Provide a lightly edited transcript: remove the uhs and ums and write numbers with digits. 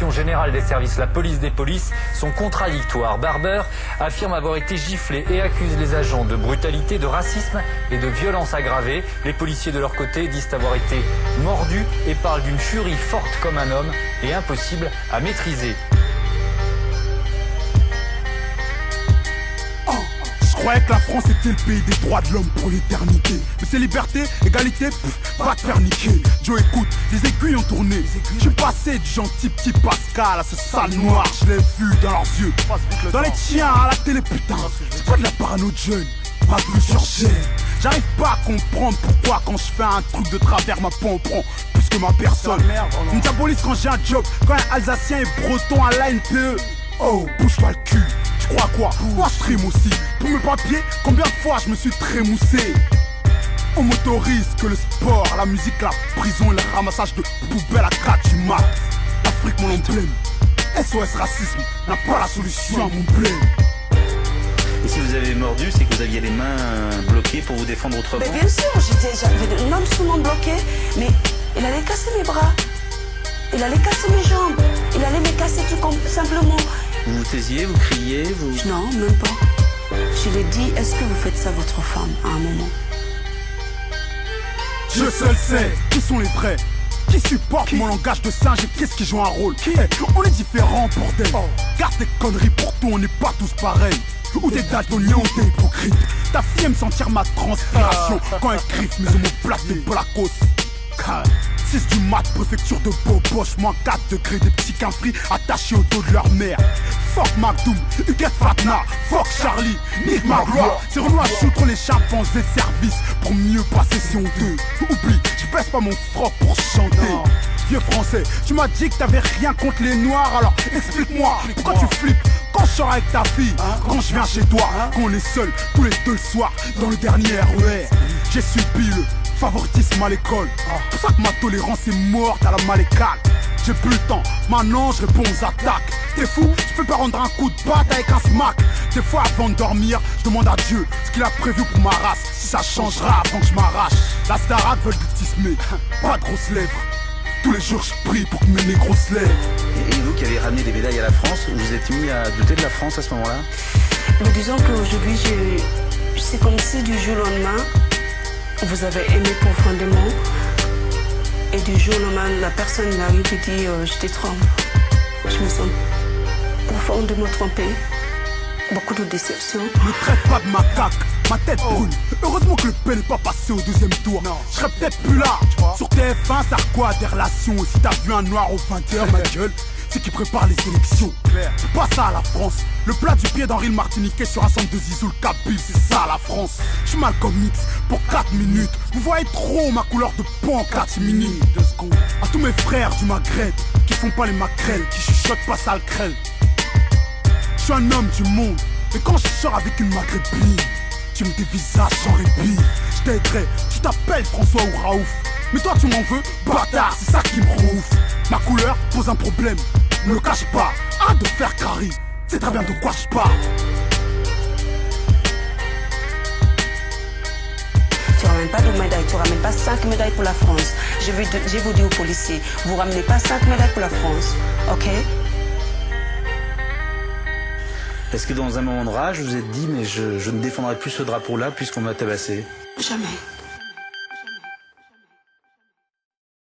direction générale des services, la police des polices, sont contradictoires. Barber affirme avoir été giflé et accuse les agents de brutalité, de racisme et de violence aggravée. Les policiers de leur côté disent avoir été mordus et parlent d'une furie forte comme un homme et impossible à maîtriser. Je croyais que la France était le pays des droits de l'homme pour l'éternité. Mais c'est liberté, égalité, va te faire niquer. Joe, écoute, les aiguilles ont tourné. Je suis passé du gentil petit Pascal à ce sale noir. Je l'ai vu dans leurs yeux, dans les tiens, à la télé, putain. C'est pas de la parano de jeune, pas de chercher. J'arrive pas à comprendre pourquoi quand je fais un truc de travers ma peau on prend plus que ma personne. On me diabolise quand j'ai un job, quand un Alsacien est breton à l'ANPE. Oh, bouge-toi le cul. Tu crois quoi? Moi je trime aussi. Pour mes papiers, combien de fois je me suis trémoussé? On m'autorise que le sport, la musique, la prison et le ramassage de poubelles à 4 du mat. L'Afrique mon emblème. SOS racisme n'a pas la solution à mon blême. Et si vous avez mordu, c'est que vous aviez les mains bloquées pour vous défendre autrement? Mais bien sûr, j'avais un homme sous mon bloqué, mais il allait casser mes bras, il allait casser mes jambes, il allait me casser tout simplement. Vous vous taisiez, vous criez, vous... Non, même pas. Je lui ai dit, est-ce que vous faites ça à votre femme à un moment? Je seul sais qui sont les vrais, qui supportent mon langage de singe et qu'est-ce qui joue un rôle. On est différents, bordel. Garde tes conneries pour tout, on n'est pas tous pareils. Ou des daltoniens ou des hypocrites. Ta fille aime sentir ma transpiration quand elle griffe mes omoplates de Blacos. 6 du mat, préfecture de Boboche, moins 4 degrés, des petits quinfris attachés au dos de leur mère. Fuck McDoom, Huguette Fatna, fuck Charlie, nique ma gloire. C'est Renoir contre les chimpanzés de service pour mieux passer si on deux. Oublie, je baisse pas mon froc pour chanter. Vieux français, tu m'as dit que t'avais rien contre les noirs, alors explique-moi pourquoi tu flippes quand je sors avec ta fille, quand je viens chez toi, quand on est seul tous les deux le soir dans le dernier RER. J'ai subi le favoritisme à l'école, pour ça que ma tolérance est morte à la malécale. J'ai plus le temps, maintenant je réponds aux attaques. T'es fou, je peux pas rendre un coup de batte avec un smack. Des fois avant de dormir, je demande à Dieu ce qu'il a prévu pour ma race. Si ça changera avant que je m'arrache. La Starac veulent détismer, pas de grosses lèvres. Tous les jours je prie pour que mes négros se lèvent. Et vous qui avez ramené des médailles à la France, vous vous êtes mis à douter de la France à ce moment-là? Mais disons qu'aujourd'hui, c'est comme si du jour au lendemain, vous avez aimé profondément. Et du jour au lendemain, la personne arrive et dit je te trompe. Je me sens profondément trompée. Beaucoup de déception. Ne traite pas de macaque, ma tête brûle. Heureusement que le P n'est pas passé au deuxième tour. Je serais peut-être plus là. Sur TF1, ça a quoi des relations? Si t'as vu un noir au 20h, ma gueule, c'est qui prépare les élections. C'est pas ça la France. Le plat du pied d'Henri le Martiniquais sur un centre de Zizou le Kabyle, c'est ça la France. Je suis Malcolm X pour 4 minutes. Vous voyez trop ma couleur de peau en 4 minutes. 2 secondes. À tous mes frères du Maghreb qui font pas les maquerelles, qui chuchotent pas sale crêle. Je suis un homme du monde, et quand je sors avec une maghrébine, tu me dévisages sans répit. Je t'aiderai, tu t'appelles François ou Raouf. Mais toi tu m'en veux, bâtard, c'est ça qui me rend ouf. Ma couleur pose un problème, ne le cache pas. Arrête de faire carré, c'est très bien de quoi je parle. Tu ramènes pas de médailles, tu ramènes pas 5 médailles pour la France. Je vous dis aux policiers, vous ramenez pas 5 médailles pour la France, ok? Est-ce que dans un moment de rage, vous vous êtes dit, mais je ne défendrai plus ce drapeau-là puisqu'on m'a tabassé? Jamais.